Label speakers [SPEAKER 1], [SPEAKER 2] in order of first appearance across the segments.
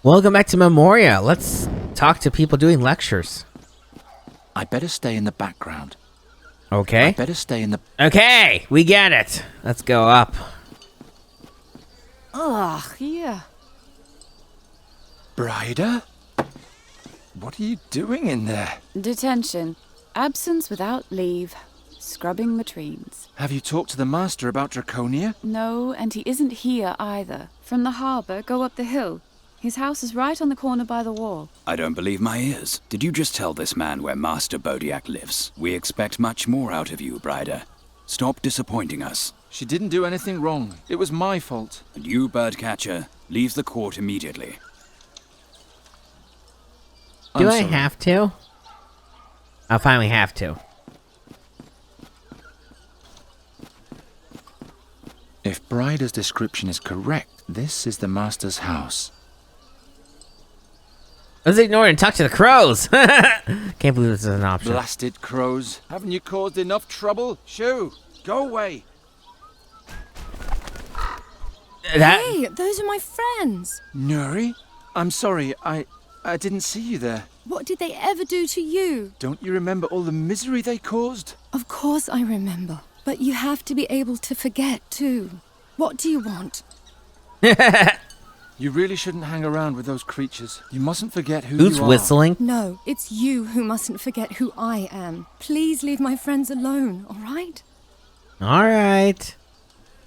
[SPEAKER 1] Welcome back to Memoria. Let's talk to people doing lectures.
[SPEAKER 2] I better stay in the background.
[SPEAKER 1] Okay.
[SPEAKER 2] I better stay in the...
[SPEAKER 1] Okay, we get it. Let's go up.
[SPEAKER 3] Ugh, yeah.
[SPEAKER 2] Bryda? What are you doing in there?
[SPEAKER 3] Detention. Absence without leave. Scrubbing latrines.
[SPEAKER 2] Have you talked to the master about Draconia?
[SPEAKER 3] No, and he isn't here either. From the harbour, go up the hill. His house is right on the corner by the wall.
[SPEAKER 4] I don't believe my ears. Did you just tell this man where Master Bodiak lives? We expect much more out of you, Bryda. Stop disappointing us.
[SPEAKER 2] She didn't do anything wrong. It was my fault.
[SPEAKER 4] And you, Birdcatcher, leave the court immediately.
[SPEAKER 1] Do I have to? I'll finally have to.
[SPEAKER 2] If Bryda's description is correct, this is the master's house.
[SPEAKER 1] Let's ignore it and talk to the crows. Can't believe this is an option.
[SPEAKER 2] Blasted crows. Haven't you caused enough trouble? Shoo! Go away!
[SPEAKER 5] Hey, those are my friends.
[SPEAKER 2] Nuri? I'm sorry, I didn't see you there.
[SPEAKER 5] What did they ever do to you?
[SPEAKER 2] Don't you remember all the misery they caused?
[SPEAKER 5] Of course I remember. But you have to be able to forget, too. What do you want?
[SPEAKER 2] You really shouldn't hang around with those creatures. You mustn't forget who
[SPEAKER 1] Who's
[SPEAKER 2] you are.
[SPEAKER 1] whistling?
[SPEAKER 5] No, it's you who mustn't forget who I am. Please leave my friends alone, all right?
[SPEAKER 1] All right.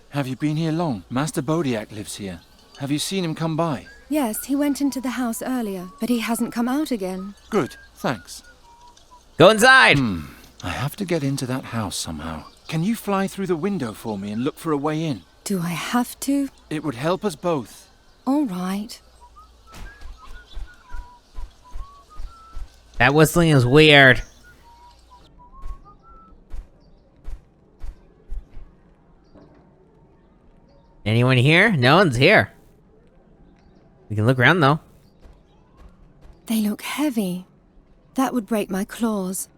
[SPEAKER 2] Have you been here long? Master Bodiak lives here. Have you seen him come by?
[SPEAKER 5] Yes, he went into the house earlier, but he hasn't come out again.
[SPEAKER 2] Good, thanks.
[SPEAKER 1] Go inside.
[SPEAKER 2] I have to get into that house somehow. Can you fly through the window for me and look for a way in?
[SPEAKER 5] Do I have to?
[SPEAKER 2] It would help us both.
[SPEAKER 5] All right.
[SPEAKER 1] That whistling is weird. Anyone here? No one's here. We can look around though.
[SPEAKER 5] They look heavy. That would break my claws.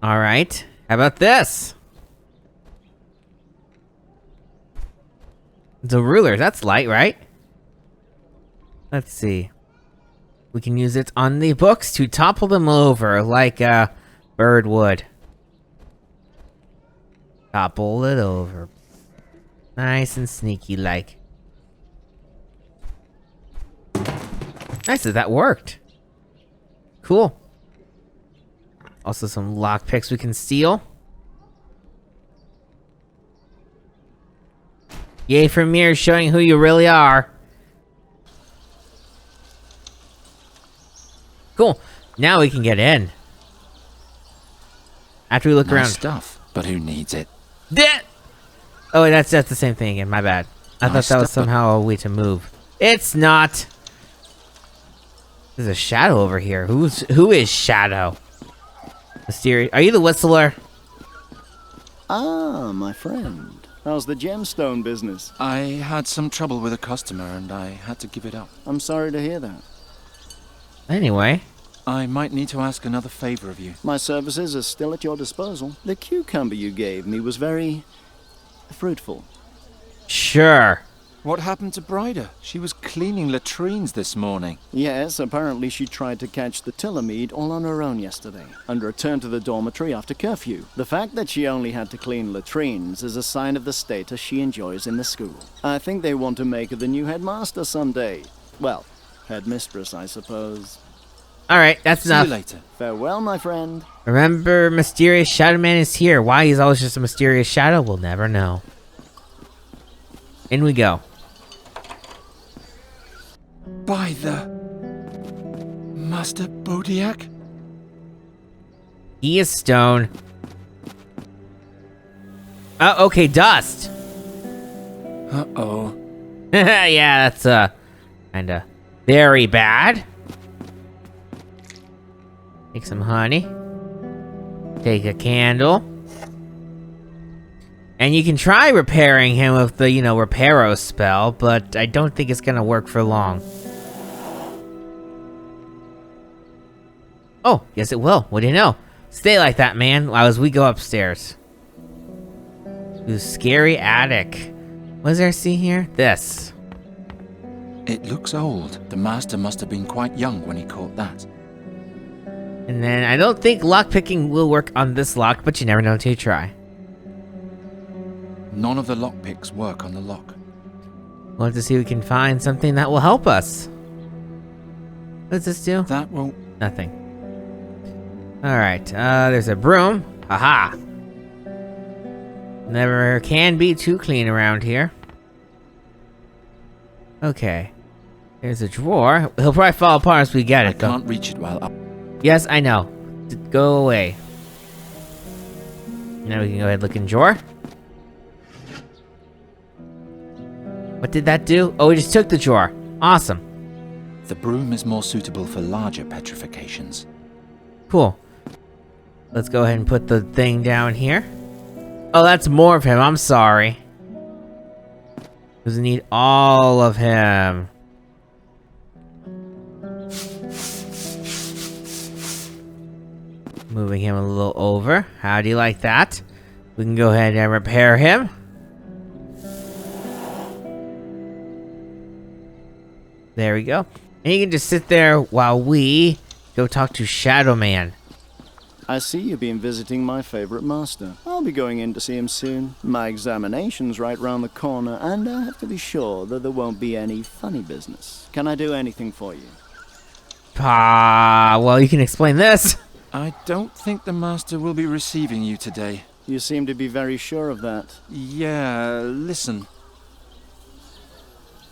[SPEAKER 1] All right. How about this? It's a ruler. That's light, right? Let's see. We can use it on the books to topple them over like a bird would. Topple it over. Nice and sneaky like. Nice that that worked. Cool. Also some lockpicks we can steal. Yay for mirrors showing who you really are. Cool. Now we can get in. After we look
[SPEAKER 2] Nice
[SPEAKER 1] around.
[SPEAKER 2] stuff, but who needs it?
[SPEAKER 1] Oh, that's the same thing again. My bad. I thought that was somehow a way to move. It's not. There's a shadow over here. Who is Shadow? Mysterious. Are you the whistler?
[SPEAKER 6] Ah, my friend. How's the gemstone business?
[SPEAKER 2] I had some trouble with a customer and I had to give it up.
[SPEAKER 6] I'm sorry to hear that.
[SPEAKER 1] Anyway.
[SPEAKER 2] I might need to ask another favor of you.
[SPEAKER 6] My services are still at your disposal. The cucumber you gave me was very fruitful.
[SPEAKER 1] Sure.
[SPEAKER 2] What happened to Bryda? She was cleaning latrines this morning.
[SPEAKER 6] Yes, apparently she tried to catch the Tillamede all on her own yesterday, and returned to the dormitory after curfew. The fact that she only had to clean latrines is a sign of the status she enjoys in the school. I think they want to make her the new headmaster someday. Well, headmistress, I suppose.
[SPEAKER 1] Alright, that's
[SPEAKER 2] See
[SPEAKER 1] enough.
[SPEAKER 2] you later.
[SPEAKER 6] Farewell, my friend.
[SPEAKER 1] Remember, Mysterious Shadow Man is here. Why he's always just a mysterious shadow, we'll never know. In we go.
[SPEAKER 2] By the... Master Bodiak?
[SPEAKER 1] He is stone. Oh, okay, dust.
[SPEAKER 2] Uh-oh.
[SPEAKER 1] Yeah, that's, kinda very bad. Take some honey. Take a candle. And you can try repairing him with the, Reparo spell, but I don't think it's gonna work for long. Oh, yes it will. What do you know? Stay like that, man, as we go upstairs. To scary attic. What does there see here? This.
[SPEAKER 2] It looks old. The master must have been quite young when he caught that.
[SPEAKER 1] And then I don't think lockpicking will work on this lock, but you never know until you try.
[SPEAKER 2] None of the lockpicks work on the lock.
[SPEAKER 1] We'll have to see if we can find something that will help us. What does this do?
[SPEAKER 2] That won't...
[SPEAKER 1] Nothing. Alright, there's a broom. Haha. Never can be too clean around here. Okay. There's a drawer. He'll probably fall apart as we get
[SPEAKER 2] I
[SPEAKER 1] it, though.
[SPEAKER 2] can't reach it while up.
[SPEAKER 1] Yes, I know. Go away. Now we can go ahead and look in drawer. What did that do? Oh, we just took the drawer. Awesome.
[SPEAKER 2] The broom is more suitable for larger petrifications.
[SPEAKER 1] Cool. Let's go ahead and put the thing down here. Oh, that's more of him. I'm sorry. Doesn't need all of him. Moving him a little over. How do you like that? We can go ahead and repair him. There we go. And you can just sit there while we go talk to Shadow Man.
[SPEAKER 6] I see you've been visiting my favorite master. I'll be going in to see him soon. My examination's right round the corner, and I have to be sure that there won't be any funny business. Can I do anything for you?
[SPEAKER 1] Well, you can explain this.
[SPEAKER 2] I don't think the master will be receiving you today.
[SPEAKER 6] You seem to be very sure of that.
[SPEAKER 2] Yeah, listen.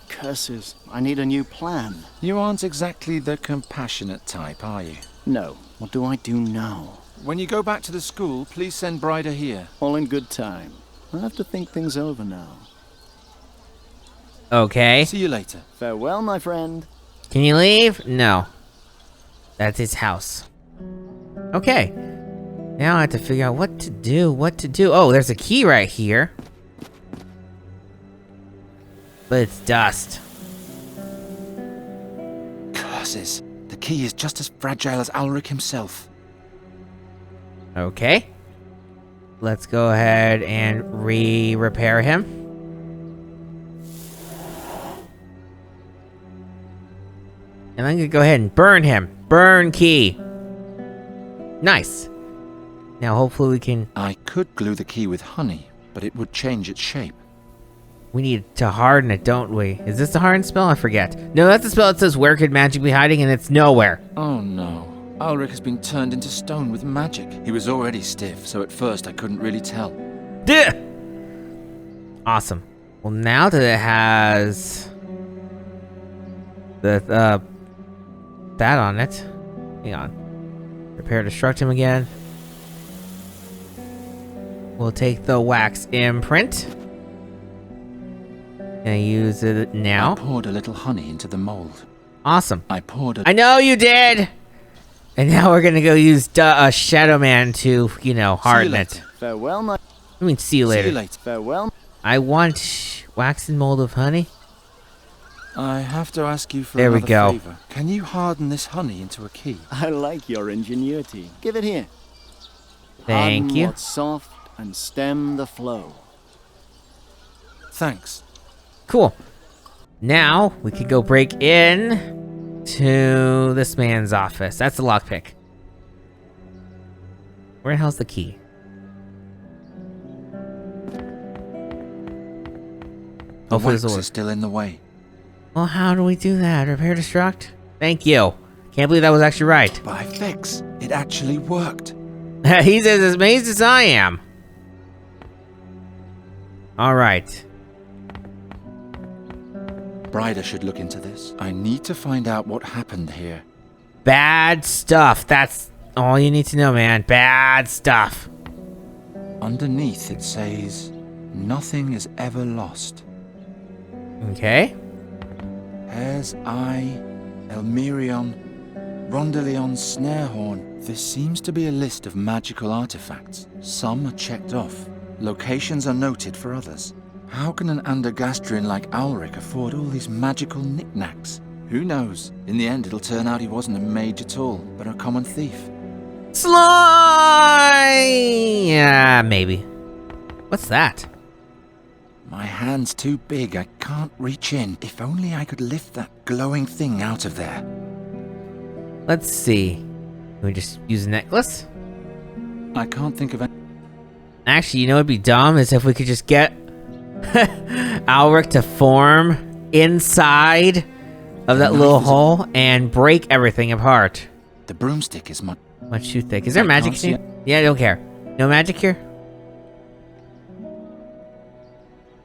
[SPEAKER 6] Curses. I need a new plan.
[SPEAKER 2] You aren't exactly the compassionate type, are you?
[SPEAKER 6] No. What do I do now?
[SPEAKER 2] When you go back to the school, please send Bryder here.
[SPEAKER 6] All in good time. I have to think things over now.
[SPEAKER 1] Okay.
[SPEAKER 2] See you later.
[SPEAKER 6] Farewell, my friend.
[SPEAKER 1] Can you leave? No. That's his house. Okay. Now I have to figure out what to do. Oh, there's a key right here. But it's dust.
[SPEAKER 2] Curses. The key is just as fragile as Ulrich himself.
[SPEAKER 1] Okay. Let's go ahead and repair him. And I'm gonna go ahead and burn him. Burn key. Nice. Now hopefully we can...
[SPEAKER 2] I could glue the key with honey, but it would change its shape.
[SPEAKER 1] We need to harden it, don't we? Is this the harden spell? I forget. No, that's the spell that says where could magic be hiding, and it's nowhere.
[SPEAKER 2] Oh no. Ulrich has been turned into stone with magic. He was already stiff, so at first I couldn't really tell.
[SPEAKER 1] Duh! Awesome. Well, now that it has... that on it. Hang on. Repair destruct him again. We'll take the wax imprint. And use it now.
[SPEAKER 2] I poured a little honey into the mold.
[SPEAKER 1] Awesome.
[SPEAKER 2] I
[SPEAKER 1] know you did! And now we're gonna go use Shadow Man to, harden it.
[SPEAKER 6] Farewell, my...
[SPEAKER 1] I mean, see you later.
[SPEAKER 2] See you later.
[SPEAKER 6] Farewell.
[SPEAKER 1] I want wax and mold of honey.
[SPEAKER 2] I have to ask you for
[SPEAKER 1] There we
[SPEAKER 2] another
[SPEAKER 1] go.
[SPEAKER 2] favor. Can you harden this honey into a key?
[SPEAKER 6] I like your ingenuity. Give it here.
[SPEAKER 1] Thank
[SPEAKER 6] Harden
[SPEAKER 1] you.
[SPEAKER 6] what's soft and stem the flow.
[SPEAKER 2] Thanks.
[SPEAKER 1] Cool. Now we could go break in to this man's office. That's the lockpick. Where the hell's the key?
[SPEAKER 2] The
[SPEAKER 1] Hopefully this will
[SPEAKER 2] wax
[SPEAKER 1] work.
[SPEAKER 2] is still in the way.
[SPEAKER 1] Well, how do we do that? Repair destruct? Thank you. Can't believe that was actually right.
[SPEAKER 2] By fix, it actually worked.
[SPEAKER 1] He's as amazed as I am. Alright.
[SPEAKER 2] Bryder should look into this. I need to find out what happened here.
[SPEAKER 1] Bad stuff. That's all you need to know, man. Bad stuff.
[SPEAKER 2] Underneath it says, nothing is ever lost.
[SPEAKER 1] Okay.
[SPEAKER 2] Hare's Eye, Elmerion, Rondeleon's Snarehorn. This seems to be a list of magical artifacts. Some are checked off. Locations are noted for others. How can an Andergastrian like Ulrich afford all these magical knickknacks? Who knows? In the end, it'll turn out he wasn't a mage at all, but a common thief.
[SPEAKER 1] Sly! Yeah, maybe. What's that?
[SPEAKER 2] My hand's too big, I can't reach in. If only I could lift that glowing thing out of there.
[SPEAKER 1] Let's see. Can we just use a necklace?
[SPEAKER 2] I can't think of any.
[SPEAKER 1] Actually, you know what'd be dumb is if we could just get Alric to form inside of that little hole and break everything apart.
[SPEAKER 2] The broomstick is much
[SPEAKER 1] Too thick. Is there magic
[SPEAKER 2] can't see
[SPEAKER 1] here? Yeah, I don't care. No magic here?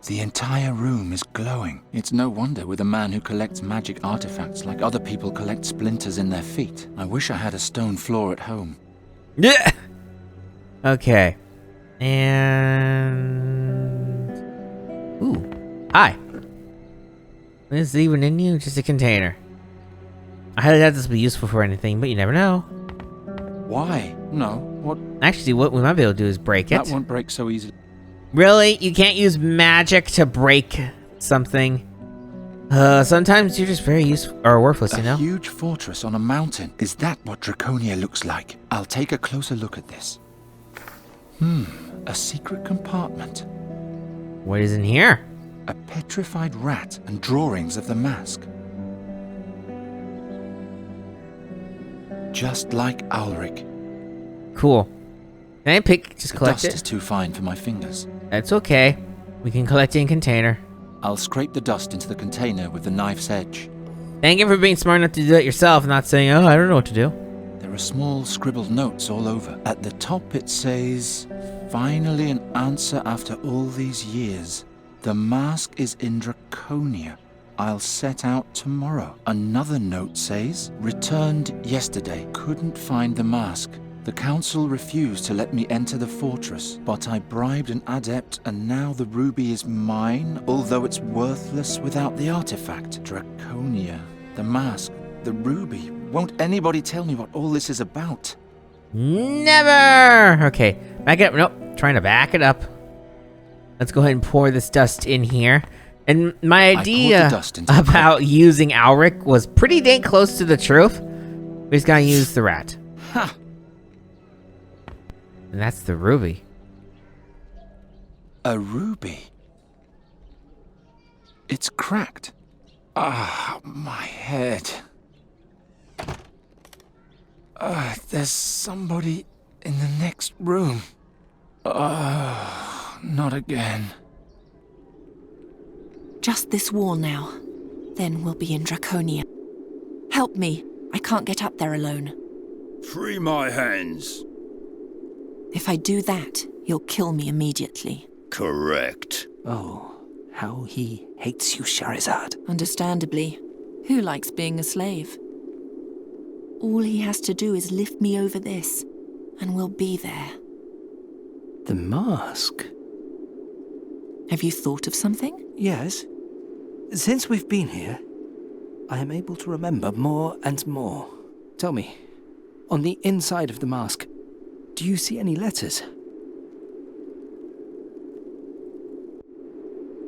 [SPEAKER 2] The entire room is glowing. It's no wonder with a man who collects magic artifacts like other people collect splinters in their feet. I wish I had a stone floor at home.
[SPEAKER 1] Yeah. Okay. And... Ooh. Hi. What is even in you? Just a container. I highly doubt this will be useful for anything, but you never know.
[SPEAKER 2] Why? No. What?
[SPEAKER 1] Actually, what we might be able to do is break it.
[SPEAKER 2] That won't break so easily.
[SPEAKER 1] Really? You can't use magic to break something? Sometimes you're just very useful or worthless, you know?
[SPEAKER 2] A huge fortress on a mountain. Is that what Draconia looks like? I'll take a closer look at this. A secret compartment.
[SPEAKER 1] What is in here?
[SPEAKER 2] A petrified rat and drawings of the mask. Just like Ulrich.
[SPEAKER 1] Cool. Can I just
[SPEAKER 2] The
[SPEAKER 1] collect
[SPEAKER 2] dust
[SPEAKER 1] it?
[SPEAKER 2] is too fine for my fingers.
[SPEAKER 1] That's okay. We can collect it in container.
[SPEAKER 2] I'll scrape the dust into the container with the knife's edge.
[SPEAKER 1] Thank you for being smart enough to do it yourself, not saying, oh, I don't know what to do.
[SPEAKER 2] There are small scribbled notes all over. At the top it says, "Finally an answer after all these years. The mask is in Draconia. I'll set out tomorrow." Another note says, "Returned yesterday. Couldn't find the mask. The council refused to let me enter the fortress, but I bribed an adept and now the ruby is mine, although it's worthless without the artifact. Draconia, the mask, the ruby. Won't anybody tell me what all this is about?"
[SPEAKER 1] Never! Okay, back it up. Nope, trying to back it up. Let's go ahead and pour this dust in here. And my
[SPEAKER 2] poured the
[SPEAKER 1] idea
[SPEAKER 2] dust into the
[SPEAKER 1] about using Alric was pretty dang close to the truth. We just gotta use the rat.
[SPEAKER 2] Ha!
[SPEAKER 1] And that's the ruby.
[SPEAKER 2] A ruby. It's cracked. Ah, my head. There's somebody in the next room. Not again.
[SPEAKER 7] Just this wall now. Then we'll be in Draconia. Help me. I can't get up there alone.
[SPEAKER 4] Free my hands.
[SPEAKER 7] If I do that, you'll kill me immediately.
[SPEAKER 4] Correct.
[SPEAKER 8] Oh, how he hates you, Shahrazad.
[SPEAKER 7] Understandably. Who likes being a slave? All he has to do is lift me over this, and we'll be there.
[SPEAKER 8] The mask?
[SPEAKER 7] Have you thought of something?
[SPEAKER 8] Yes. Since we've been here, I am able to remember more and more. Tell me, on the inside of the mask, do you see any letters?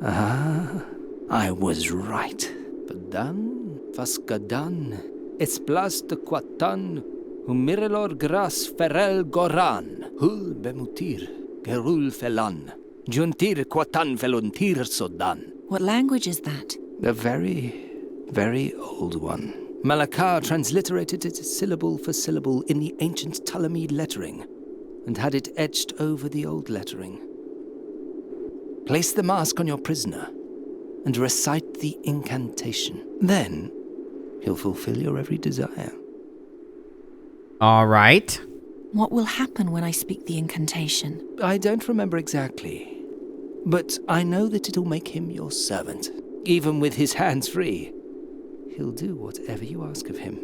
[SPEAKER 8] Ah, I was right. Padan, Faskadan, Esplas de Quatan, Humirelor Gras Ferel Goran, Hul Bemutir, Gerul Felan, Juntir Quatan Veluntir Sodan.
[SPEAKER 7] What language is that?
[SPEAKER 8] A very, very old one. Malakar transliterated it syllable for syllable in the ancient Ptolemede lettering, and had it etched over the old lettering. Place the mask on your prisoner, and recite the incantation. Then, he'll fulfill your every desire.
[SPEAKER 1] All right.
[SPEAKER 7] What will happen when I speak the incantation?
[SPEAKER 8] I don't remember exactly, but I know that it'll make him your servant. Even with his hands free, he'll do whatever you ask of him.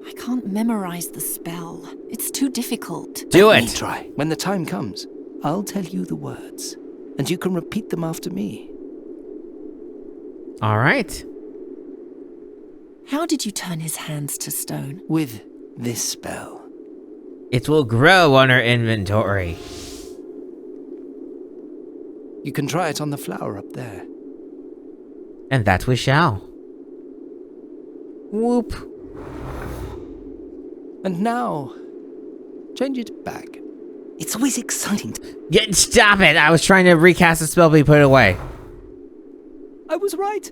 [SPEAKER 7] I can't memorize the spell. It's too difficult.
[SPEAKER 1] Do
[SPEAKER 8] Let me
[SPEAKER 1] it.
[SPEAKER 8] try. When the time comes, I'll tell you the words, and you can repeat them after me.
[SPEAKER 1] All right.
[SPEAKER 7] How did you turn his hands to stone?
[SPEAKER 8] With this spell.
[SPEAKER 1] It will grow on our inventory.
[SPEAKER 8] You can try it on the flower up there.
[SPEAKER 1] And that we shall. Whoop.
[SPEAKER 8] And now, change it back. It's always exciting.
[SPEAKER 1] Stop it! I was trying to recast the spell, but you put it away.
[SPEAKER 8] I was right.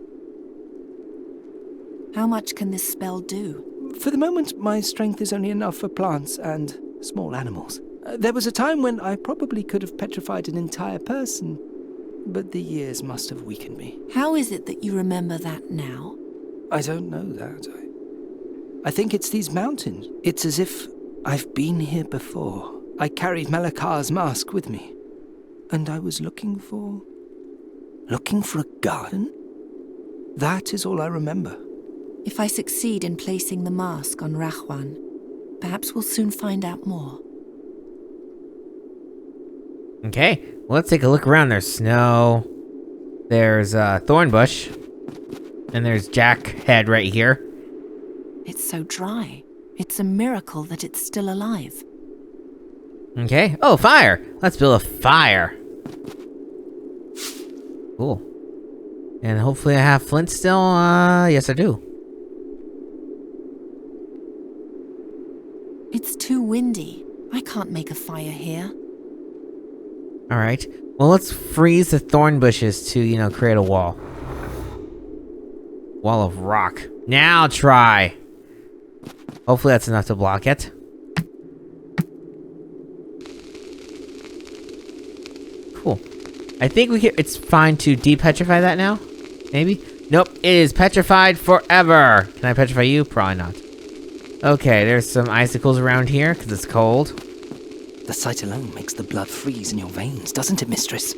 [SPEAKER 7] How much can this spell do?
[SPEAKER 8] For the moment, my strength is only enough for plants and small animals. There was a time when I probably could have petrified an entire person, but the years must have weakened me.
[SPEAKER 7] How is it that you remember that now?
[SPEAKER 8] I don't know that. I think it's these mountains. It's as if I've been here before. I carried Malakar's mask with me, and I was looking for a garden? That is all I remember.
[SPEAKER 7] If I succeed in placing the mask on Rahwan, perhaps we'll soon find out more.
[SPEAKER 1] Okay, well, let's take a look around. There's snow. There's Thornbush. And there's Jack Head right here.
[SPEAKER 7] It's so dry. It's a miracle that it's still alive.
[SPEAKER 1] Okay. Oh, fire! Let's build a fire. Cool. And hopefully I have flint still. Yes, I do.
[SPEAKER 7] It's too windy. I can't make a fire here.
[SPEAKER 1] Alright. Well, let's freeze the thorn bushes to, create a wall. Wall of rock. Now try! Hopefully that's enough to block it. Cool. I think it's fine to depetrify that now? Maybe? Nope, it is petrified forever! Can I petrify you? Probably not. Okay, there's some icicles around here, because it's cold.
[SPEAKER 8] The sight alone makes the blood freeze in your veins, doesn't it, mistress?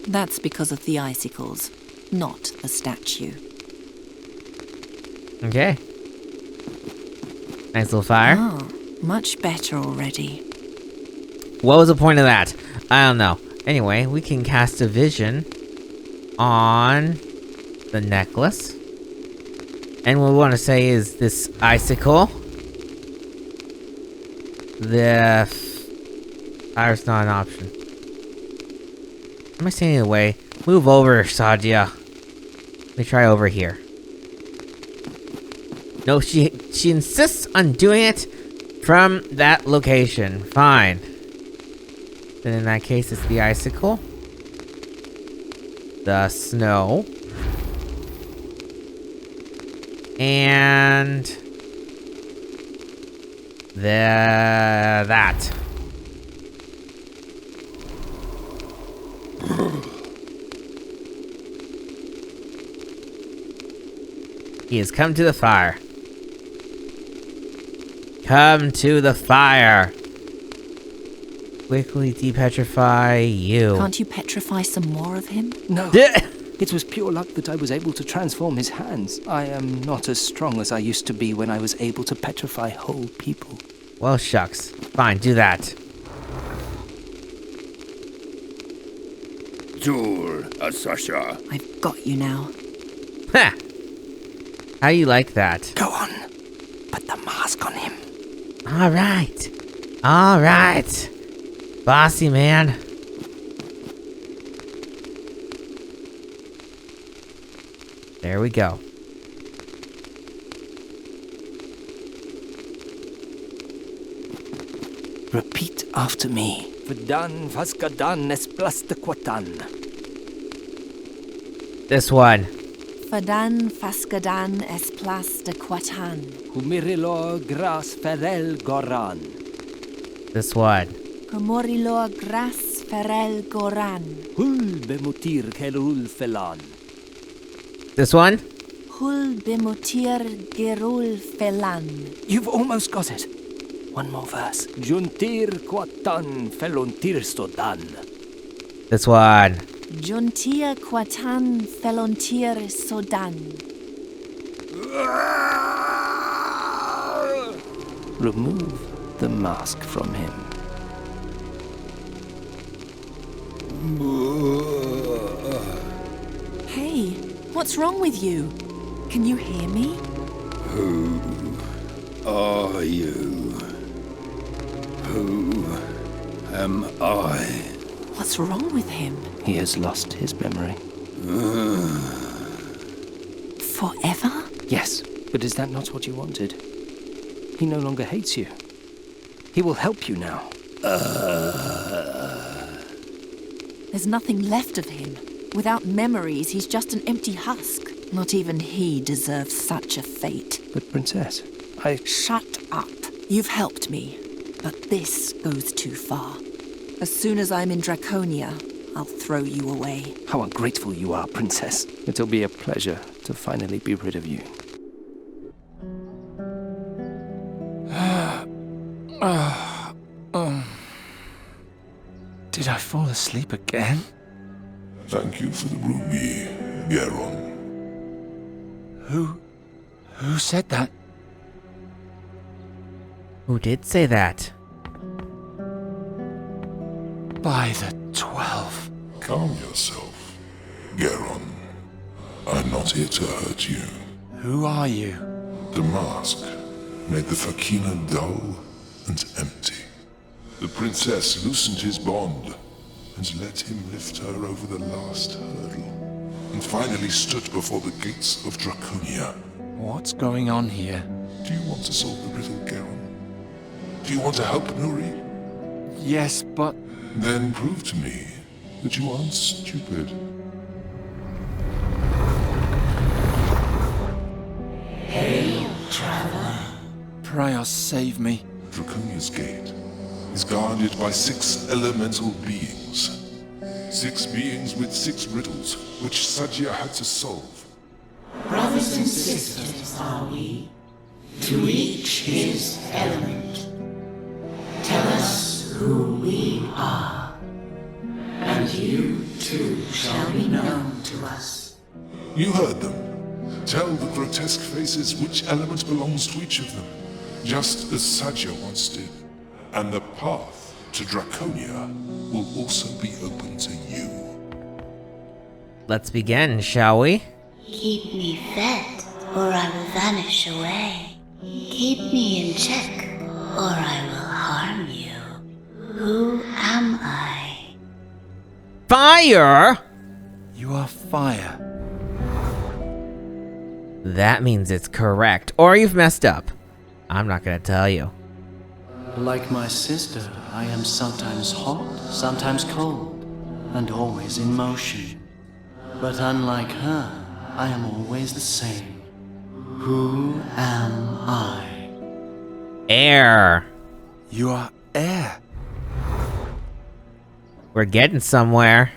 [SPEAKER 7] That's because of the icicles, not the statue.
[SPEAKER 1] Okay. Nice little fire.
[SPEAKER 7] Oh, much better already.
[SPEAKER 1] What was the point of that? I don't know. Anyway, we can cast a vision on the necklace. And what we want to say is this icicle. The fire's not an option. Am I standing in the way? Move over, Sadia. Let me try over here. No, she insists on doing it from that location. Fine. Then in that case, it's the icicle. The snow. And that. He has come to the fire. Come to the fire. Quickly depetrify you.
[SPEAKER 7] Can't you petrify some more of him?
[SPEAKER 8] No. It was pure luck that I was able to transform his hands. I am not as strong as I used to be when I was able to petrify whole people.
[SPEAKER 1] Well, shucks. Fine, do that.
[SPEAKER 9] Jul, Sasha.
[SPEAKER 7] I've got you now.
[SPEAKER 1] Ha! How you like that?
[SPEAKER 8] Go on. Put the mask on him.
[SPEAKER 1] Alright. Alright. Bossy man. There we go.
[SPEAKER 8] Repeat after me. Vdan vaskadan esplastaquatan.
[SPEAKER 1] This one.
[SPEAKER 7] Fadan faskadan esplas de quatan.
[SPEAKER 8] Humirilor gras ferel goran.
[SPEAKER 1] This one.
[SPEAKER 7] Comorilor gras ferel goran.
[SPEAKER 8] Hul bemutir kelul felan.
[SPEAKER 1] This one.
[SPEAKER 7] Hul bemotir gerul felan.
[SPEAKER 8] You've almost got it. One more verse. Juntir quatan felontir stodan.
[SPEAKER 1] This one.
[SPEAKER 7] Juntia quatan felontir sodan.
[SPEAKER 8] Remove the mask from him.
[SPEAKER 7] Hey, what's wrong with you? Can you hear me?
[SPEAKER 9] Who are you? Who am I?
[SPEAKER 7] What's wrong with him?
[SPEAKER 8] He has lost his memory.
[SPEAKER 7] Forever?
[SPEAKER 8] Yes, but is that not what you wanted? He no longer hates you. He will help you now.
[SPEAKER 7] There's nothing left of him. Without memories, he's just an empty husk. Not even he deserves such a fate.
[SPEAKER 8] But Princess,
[SPEAKER 7] Shut up. You've helped me, but this goes too far. As soon as I'm in Draconia, I'll throw you away.
[SPEAKER 8] How ungrateful you are, Princess. It'll be a pleasure to finally be rid of you.
[SPEAKER 2] Did I fall asleep again?
[SPEAKER 9] Thank you for the ruby, Geron.
[SPEAKER 2] Who said that?
[SPEAKER 1] Who did say that?
[SPEAKER 2] By the 12.
[SPEAKER 9] Calm yourself, Geron. I'm not here to hurt you.
[SPEAKER 2] Who are you?
[SPEAKER 9] The mask made the Fakina dull and empty. The princess loosened his bond and let him lift her over the last hurdle, and finally stood before the gates of Draconia.
[SPEAKER 2] What's going on here?
[SPEAKER 9] Do you want to solve the riddle, Geron? Do you want to help Nuri?
[SPEAKER 2] Yes, but...
[SPEAKER 9] Then prove to me that you aren't stupid.
[SPEAKER 10] Hail, traveler.
[SPEAKER 2] Prios, save me.
[SPEAKER 9] Draconia's gate is guarded by 6 elemental beings. 6 beings with 6 riddles, which Sajia had to solve.
[SPEAKER 10] Brothers and sisters are we, to each his element. Tell us who we are, and you too shall be known to us.
[SPEAKER 9] You heard them. Tell the grotesque faces which element belongs to each of them, just as Sajia once did. And the path to Draconia will also be open to you.
[SPEAKER 1] Let's begin, shall we?
[SPEAKER 10] Keep me fed, or I will vanish away. Keep me in check, or I will harm you. Who am I?
[SPEAKER 1] Fire!
[SPEAKER 2] You are fire.
[SPEAKER 1] That means it's correct. Or you've messed up. I'm not gonna tell you.
[SPEAKER 6] Like my sister, I am sometimes hot, sometimes cold, and always in motion. But unlike her, I am always the same. Who am I?
[SPEAKER 1] Air.
[SPEAKER 2] You are air.
[SPEAKER 1] We're getting somewhere.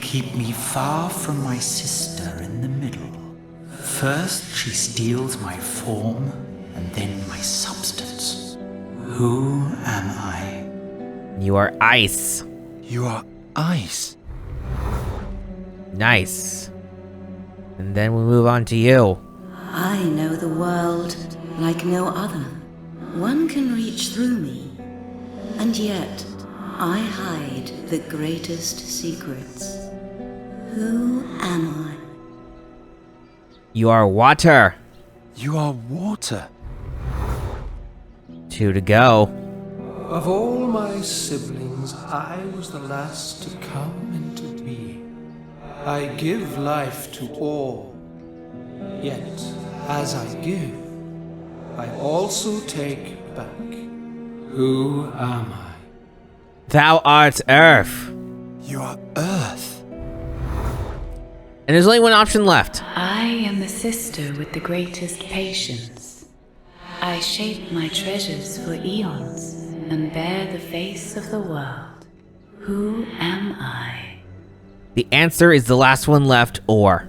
[SPEAKER 11] Keep me far from my sister in the middle. First she steals my form, and then my substance. Who am I?
[SPEAKER 1] You are ice.
[SPEAKER 2] You are ice.
[SPEAKER 1] Nice. And then we move on to you.
[SPEAKER 10] I know the world like no other. One can reach through me, and yet I hide the greatest secrets. Who am I?
[SPEAKER 1] You are water.
[SPEAKER 2] You are water.
[SPEAKER 1] 2 to go.
[SPEAKER 12] Of all my siblings, I was the last to come into being. I give life to all. Yet, as I give, I also take back. Who am I?
[SPEAKER 1] Thou art earth.
[SPEAKER 2] You are earth.
[SPEAKER 1] And there's only one option left.
[SPEAKER 3] I am the sister with the greatest patience. I shape my treasures for eons and bear the face of the world. Who am I?
[SPEAKER 1] The answer is the last one left, or.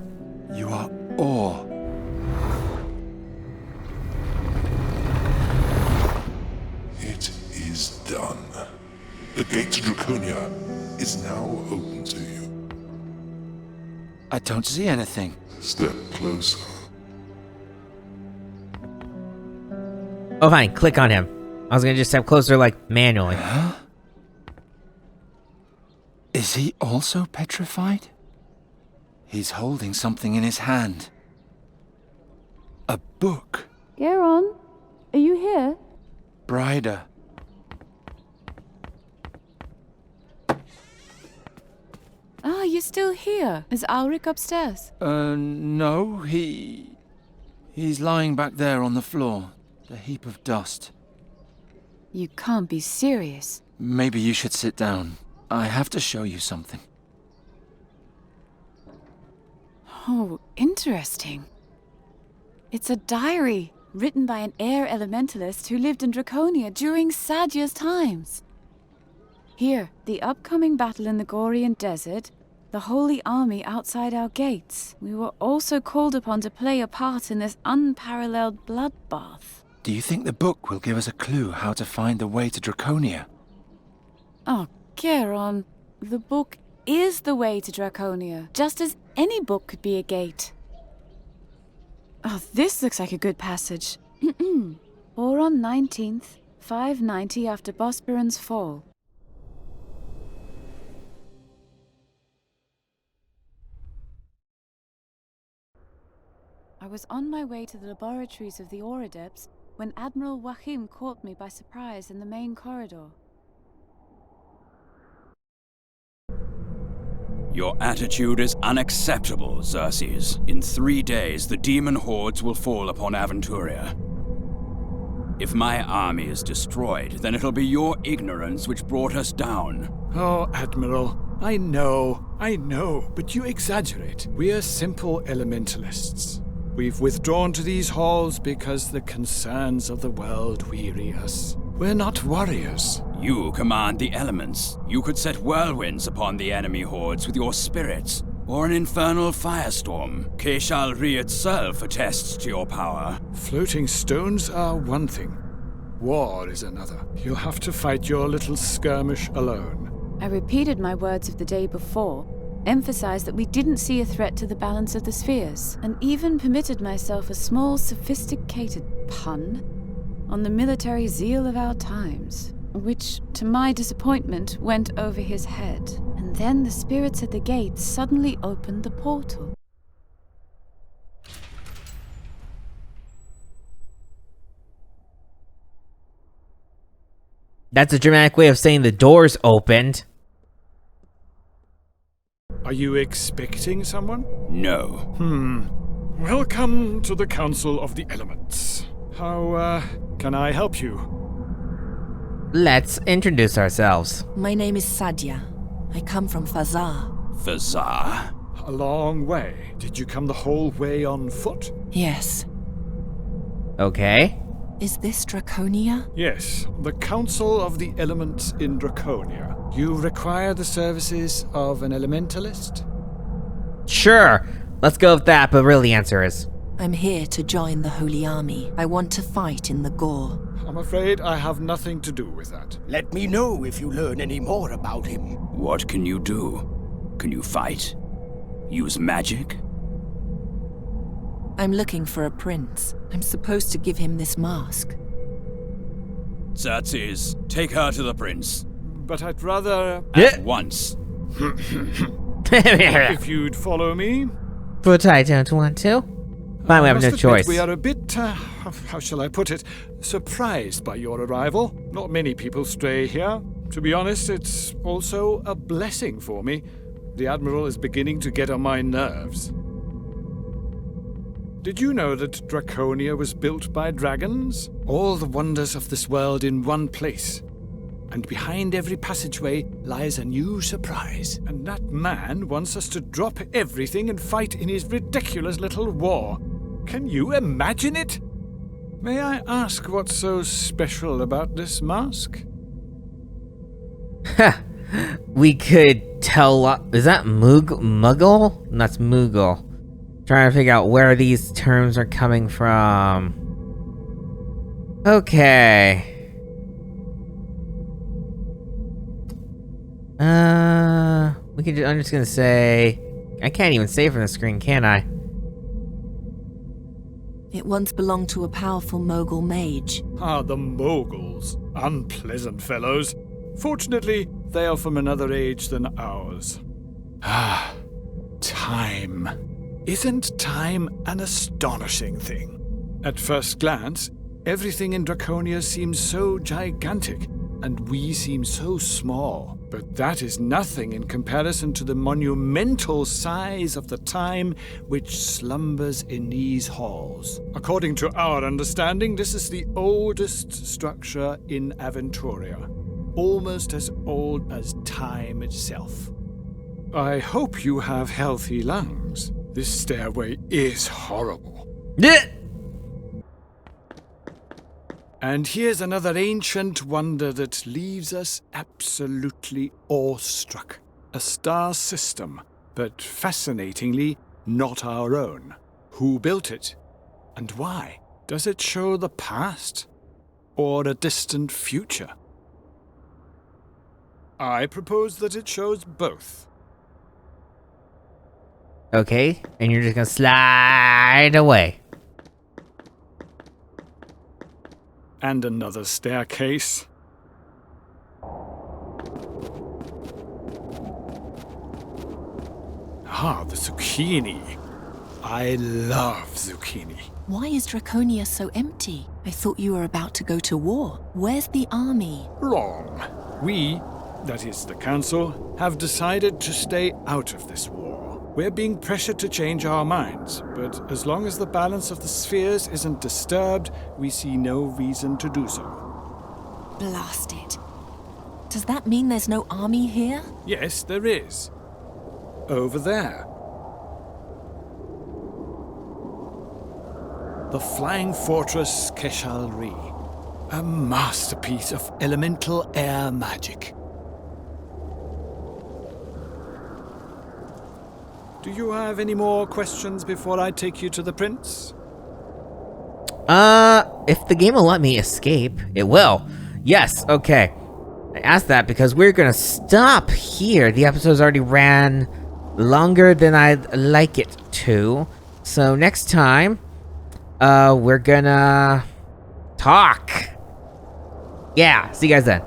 [SPEAKER 2] You are ore.
[SPEAKER 9] It is done. The gate to Draconia is now open to you.
[SPEAKER 2] I don't see anything.
[SPEAKER 9] Step closer.
[SPEAKER 1] Oh, fine. Click on him. I was gonna just step closer, like, manually.
[SPEAKER 2] Huh? Is he also petrified? He's holding something in his hand. A book.
[SPEAKER 3] Geron, are you here?
[SPEAKER 2] Brider.
[SPEAKER 3] Ah, you're still here. Is Ulrich upstairs?
[SPEAKER 2] No, he's lying back there on the floor. A heap of dust.
[SPEAKER 3] You can't be serious.
[SPEAKER 2] Maybe you should sit down. I have to show you something.
[SPEAKER 13] Oh, interesting. It's a diary written by an air elementalist who lived in Draconia during Sadia's times. Here, the upcoming battle in the Gorian Desert, the Holy Army outside our gates. We were also called upon to play a part in this unparalleled bloodbath.
[SPEAKER 2] Do you think the book will give us a clue how to find the way to Draconia?
[SPEAKER 13] Oh, Charon, the book is the way to Draconia, just as any book could be a gate. Oh, this looks like a good passage. Boron 19th, 590 after Bosporan's fall. I was on my way to the laboratories of the Auradepts when Admiral Wahim caught me by surprise in the main corridor.
[SPEAKER 4] Your attitude is unacceptable, Xerxes. In 3 days, the demon hordes will fall upon Aventuria. If my army is destroyed, then it'll be your ignorance which brought us down.
[SPEAKER 14] Oh, Admiral, I know, but you exaggerate. We're simple elementalists. We've withdrawn to these halls because the concerns of the world weary us. We're not warriors.
[SPEAKER 4] You command the elements. You could set whirlwinds upon the enemy hordes with your spirits, or an infernal firestorm. Keshalri itself attests to your power.
[SPEAKER 14] Floating stones are one thing. War is another. You'll have to fight your little skirmish alone.
[SPEAKER 13] I repeated my words of the day before, emphasized that we didn't see a threat to the balance of the spheres, and even permitted myself a small, sophisticated pun on the military zeal of our times, which, to my disappointment, went over his head. And then the spirits at the gate suddenly opened the portal.
[SPEAKER 1] That's a dramatic way of saying the doors opened.
[SPEAKER 14] Are you expecting someone?
[SPEAKER 4] No.
[SPEAKER 14] Welcome to the Council of the Elements. How, can I help you?
[SPEAKER 1] Let's introduce ourselves.
[SPEAKER 7] My name is Sadia. I come from Fazar.
[SPEAKER 4] Fazar?
[SPEAKER 14] A long way. Did you come the whole way on foot?
[SPEAKER 7] Yes.
[SPEAKER 1] Okay.
[SPEAKER 7] Is this Draconia?
[SPEAKER 14] Yes, the Council of the Elements in Draconia. You require the services of an elementalist?
[SPEAKER 1] Sure. Let's go with that, but really the answer is...
[SPEAKER 7] I'm here to join the Holy Army. I want to fight in the Gore.
[SPEAKER 14] I'm afraid I have nothing to do with that.
[SPEAKER 15] Let me know if you learn any more about him.
[SPEAKER 4] What can you do? Can you fight? Use magic?
[SPEAKER 7] I'm looking for a prince. I'm supposed to give him this mask.
[SPEAKER 4] Xerxes, take her to the prince.
[SPEAKER 14] But I'd rather...
[SPEAKER 4] At once.
[SPEAKER 14] If you'd follow me...
[SPEAKER 1] But I don't want to. Fine, we have no choice.
[SPEAKER 14] We are a bit, how shall I put it, surprised by your arrival. Not many people stray here. To be honest, it's also a blessing for me. The Admiral is beginning to get on my nerves. Did you know that Draconia was built by dragons? All the wonders of this world in one place. And behind every passageway lies a new surprise. And that man wants us to drop everything and fight in his ridiculous little war. Can you imagine it? May I ask what's so special about this mask?
[SPEAKER 1] We could tell... Is that Muggle? That's Moogle. Trying to figure out where these terms are coming from. Okay. I'm just gonna say... I can't even say from the screen, can I?
[SPEAKER 7] It once belonged to a powerful Mogul mage.
[SPEAKER 14] Ah, the Moguls. Unpleasant fellows. Fortunately, they are from another age than ours. Ah, time. Isn't time an astonishing thing? At first glance, everything in Draconia seems so gigantic, and we seem so small. But that is nothing in comparison to the monumental size of the time which slumbers in these halls. According to our understanding, this is the oldest structure in Aventuria. almost as old as time itself. I hope you have healthy lungs. This stairway is horrible. And here's another ancient wonder that leaves us absolutely awestruck. A star system, but fascinatingly not our own. Who built it? And why? Does it show the past or a distant future? I propose that it shows both.
[SPEAKER 1] Okay, and you're just gonna slide away.
[SPEAKER 14] And another staircase. Ah, the zucchini. I love zucchini.
[SPEAKER 7] Why is Draconia so empty? I thought you were about to go to war. Where's the army?
[SPEAKER 14] Wrong. We, that is the Council, have decided to stay out of this war. We're being pressured to change our minds, but as long as the balance of the spheres isn't disturbed, we see no reason to do so.
[SPEAKER 7] Blast it. Does that mean there's no army here?
[SPEAKER 14] Yes, there is. Over there. The Flying Fortress Keshalri. A masterpiece of elemental air magic. Do you have any more questions before I take you to the prince?
[SPEAKER 1] If the game will let me escape, it will. Yes, okay. I asked that because we're gonna stop here. The episode's already ran longer than I'd like it to. So next time, we're gonna talk. Yeah, see you guys then.